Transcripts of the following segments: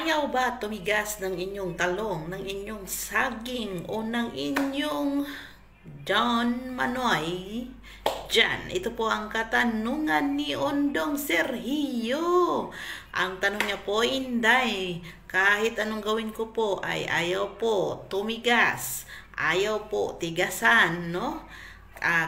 Ayaw ba tumigas ng inyong talong, ng inyong saging, o ng inyong John Manoy? Diyan, ito po ang katanungan ni Ondong Sergio. Ang tanong niya po, Inday, kahit anong gawin ko po ay ayaw po tumigas, ayaw po tigasan, no?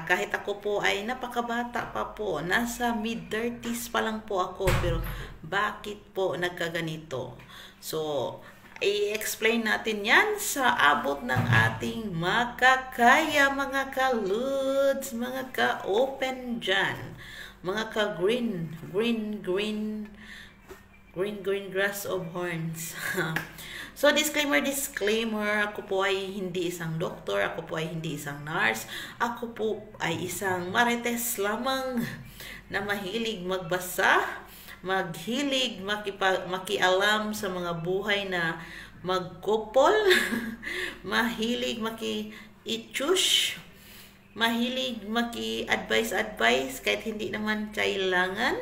Kahit ako po ay napakabata pa po, nasa mid-30s pa lang po ako, pero bakit po nagkaganito? So, i-explain natin yan sa abot ng ating makakaya, mga ka-ludes, mga ka-open dyan, mga ka-green grass of horns. So, disclaimer, ako po ay hindi isang doktor, ako po ay hindi isang nurse, ako po ay isang marites lamang na mahilig magbasa, maghilig makialam sa mga buhay na magkupol, mahilig maki-itchush, mahilig maki-advise kahit hindi naman kailangan,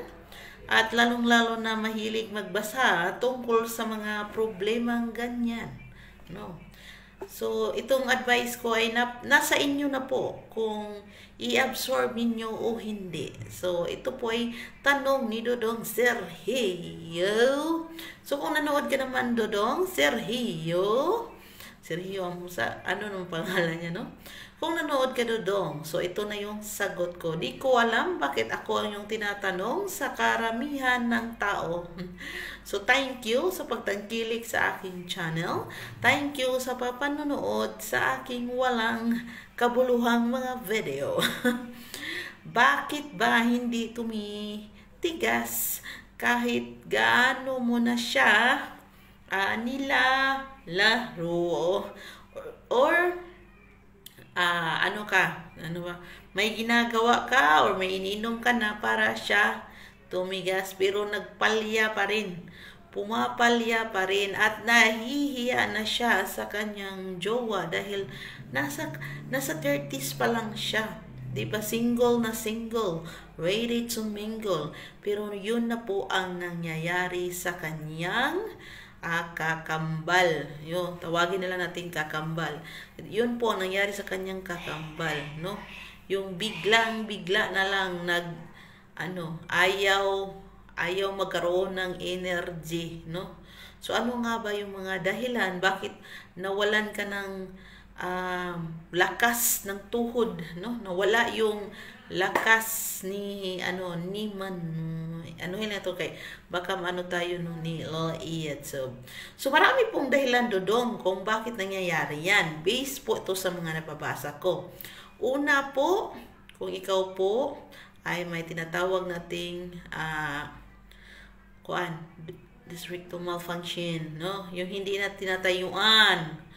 at lalong-lalo na mahilig magbasa tungkol sa mga problemang ganyan, no? So, itong advice ko ay nasa inyo na po kung i-absorb ninyo o hindi. So, ito po ay tanong ni Dodong Sergio. So, kung nanood ka naman, Dodong Sergio, ano nung pangalan niya, no? Kung nanood ka, Dodong, so ito na yung sagot ko. Di ko alam bakit ako ang yung tinatanong sa karamihan ng tao. So, thank you sa pagtangkilik sa aking channel. Thank you sa papanonood sa aking walang kabuluhang mga video. Bakit ba hindi tumitigas kahit gaano mo na siya nilalaro? Or may ginagawa ka or may ininom ka na para siya tumigas, pero nagpalya pa rin, pumapalya pa rin, at nahihiya na siya sa kanyang jowa dahil nasa 30s pa lang siya, diba? Single, ready to mingle, pero yun na po ang nangyayari sa kanyang kakambal. Yun, tawagin nila natin kakambal. Yun po ang nangyari sa kanyang kakambal, no? Yung bigla na lang ayaw magkaroon ng energy, no? So, ano nga ba yung mga dahilan bakit nawalan ka ng lakas ng tuhod, no? Nawala yung lakas ni baka tayo ni Lloyd. So marami pong dahilan, Dodong, kung bakit nangyayari yan. Based po ito sa mga nababasa ko. Una po, kung ikaw po ay may tinatawag nating districtal malfunction, no? Yung hindi na tinatayuan.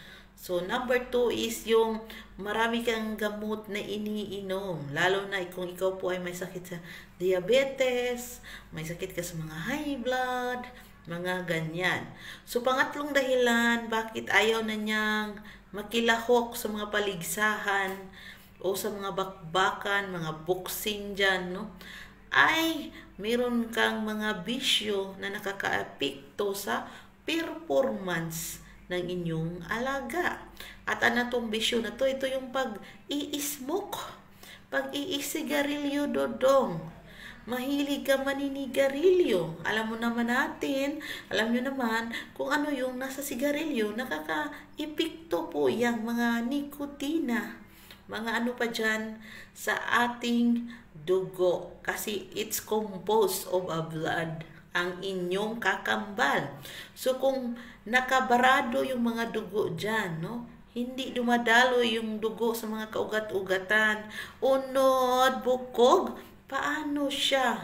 So, number 2 is yung marami kang gamot na iniinom. Lalo na kung ikaw po ay may sakit sa diabetes, may sakit ka sa mga high blood, mga ganyan. So, pangatlong dahilan, bakit ayaw na niyang makilahok sa mga paligsahan o sa mga bakbakan, mga boxing dyan, no? Ay, meron kang mga bisyo na nakaka-apekto sa performance ng inyong alaga. At ano tong bisyo na to? Ito yung pag-i-smoke, pag-i-sigarilyo, Dodong. Mahilig ka maninigarilyo. Alam nyo naman kung ano yung nasa sigarilyo, nakaka-epekto po yung mga nikotina, mga ano pa dyan sa ating dugo, kasi it's composed of a blood, ang inyong kakambal. So, kung nakabarado yung mga dugo dyan, no? Hindi dumadalo yung dugo sa mga kaugat-ugatan, unod, bukog, paano siya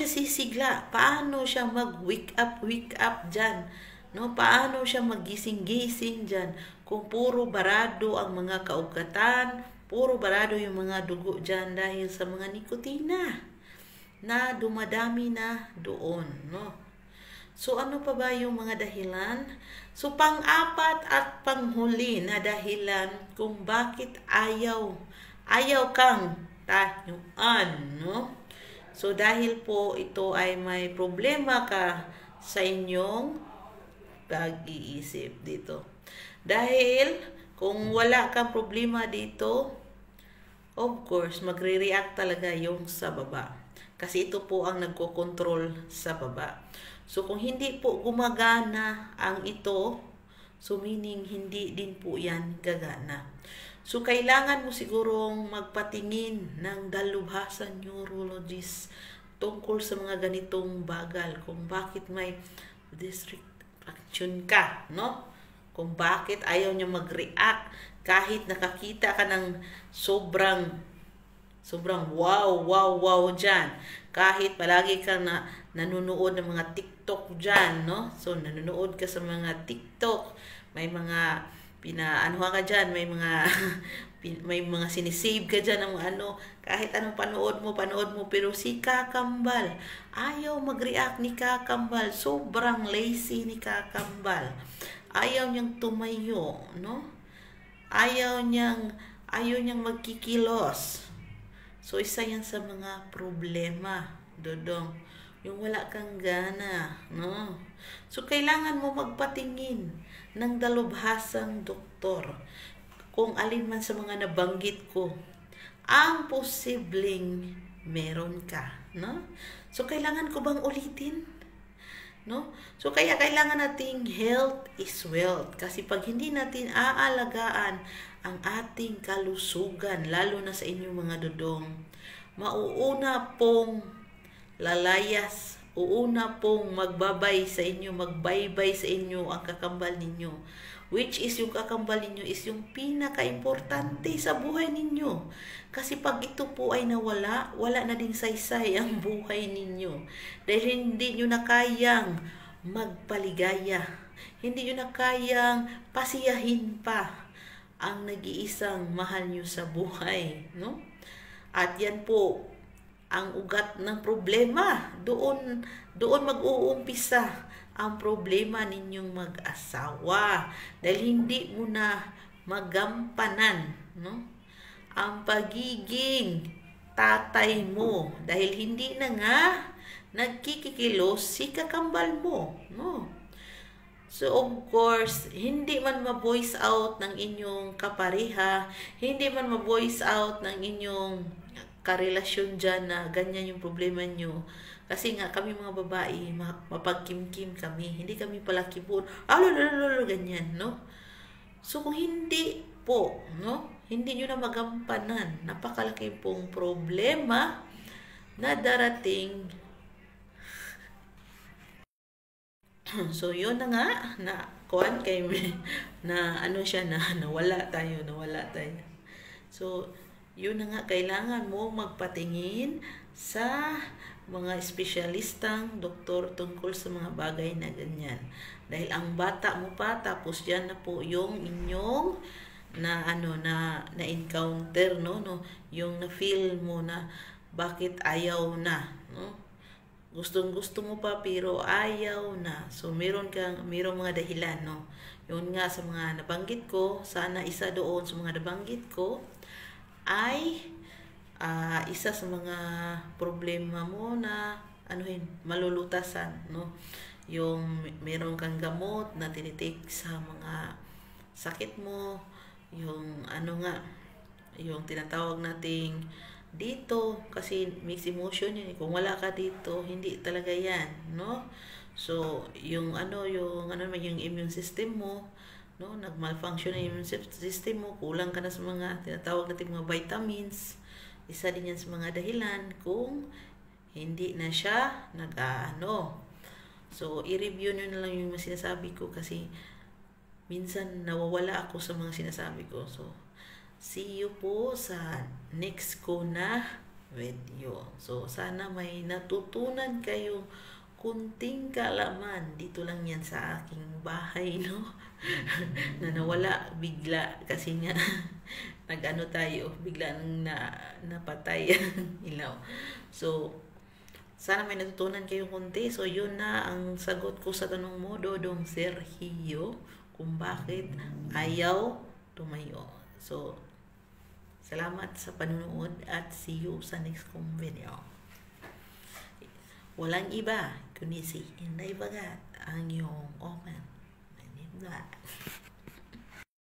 sisigla? Paano siya mag-wake up dyan? No? Paano siya magising-gising dyan? Kung puro barado ang mga kaugatan, puro barado yung mga dugo dyan dahil sa mga nikotina na dumadami na doon, no? So, ano pa ba yung mga dahilan? So, pang-apat at panghuli na dahilan kung bakit ayaw kang tayuan, no? So, dahil po ito ay may problema ka sa inyong pag-iisip dito. Dahil kung wala kang problema dito, of course, magre-react talaga yung sa baba. Kasi ito po ang nagko-control sa baba. So, kung hindi po gumagana ang ito, so meaning hindi din po yan gagana. So, kailangan mo sigurong magpatingin ng dalubhasa neurologist tungkol sa mga ganitong bagal. Kung bakit may distraction ka, no? Kung bakit ayaw niya mag-react kahit nakakita ka ng sobrang wow dyan. Kahit palagi kang nanonood ng mga TikTok dyan, no? So, nanonood ka sa mga TikTok. May mga pinaanuha ka dyan, may mga sinisave ka dyan ng kahit anong panood mo, pero si Kakambal, ayaw mag-react ni Kakambal, sobrang lazy ni Kakambal, ayaw niyang tumayo, no? Ayaw niyang magkikilos. So, isa yan sa mga problema, Dodong. Yung wala kang gana, no? So, kailangan mo magpatingin ng dalubhasang doktor kung alin man sa mga nabanggit ko ang posibleng meron ka, no? So, kailangan ko bang ulitin? No? So, kaya kailangan nating health is wealth. Kasi pag hindi natin aalagaan ang ating kalusugan, lalo na sa inyong mga dodong, mauuna pong lalayas, uuna pong magbaybay sa inyo ang kakambal ninyo. Which is yung kakambal ninyo is yung pinaka-importante sa buhay ninyo. Kasi pag ito po ay nawala, wala na din saysay ang buhay ninyo. Dahil hindi nyo na kayang magpaligaya. Hindi nyo na kayang pasiyahin pa ang nag-iisang mahal nyo sa buhay. No? At yan po ang ugat ng problema. Doon mag-uumpisa ang problema ninyong mag-asawa. Dahil hindi mo na magampanan, no? Ang pagiging tatay mo. Dahil hindi na nga nagkikikilos si kakambal mo, no? So, of course, hindi man ma-voice out ng inyong kapareha, hindi man ma-voice out ng inyong karelasyon dyan na ganyan yung problema nyo. Kasi nga, kami mga babae, mapagkimkim kami. Hindi kami palaki po, ganyan, no? So, kung hindi po, no? Hindi nyo na magampanan. Napakalaki pong problema na darating. So, yun na nga, na kuwan kay na nawala tayo. So, yun na nga, kailangan mo magpatingin sa mga espesyalistang doktor tungkol sa mga bagay na ganyan. Dahil ang bata mo pa, tapos yan na po yung inyong na-encounter, no? Yung na-feel mo na bakit ayaw na, no? Gustong-gusto mo pa pero ayaw na. So, meron mga dahilan, no? Yun nga sa mga nabanggit ko, sana isa doon sa mga nabanggit ko ay isa sa mga problema mo na malulutasan, no? Yung meron kang gamot na tinitake sa mga sakit mo, yung yung tinatawag nating dito, kasi mixed emotion yun. Kung wala ka dito, hindi talaga yan, no? So, yung immune system mo, no? Nag-malfunction ang immune system mo, kulang ka na sa mga tinatawag nating mga vitamins. Isa din yan sa mga dahilan kung hindi na siya So, i-review nyo na lang yung sinasabi ko kasi minsan nawawala ako sa mga sinasabi ko. So, see you po sa next ko na video. So, sana may natutunan kayong kunting kalaman. Dito lang yan sa aking bahay, no? Na nawala bigla kasi nga bigla nang napatay ang ilaw. So, sana may natutunan kayong kunti. So, yun na ang sagot ko sa tanong mo, Dodong Sergio, kung bakit ayaw tumayo. So, salamat sa panunood at see you sa next kong video. Walang iba kundi si Inday Bagat, ang iyong Oman.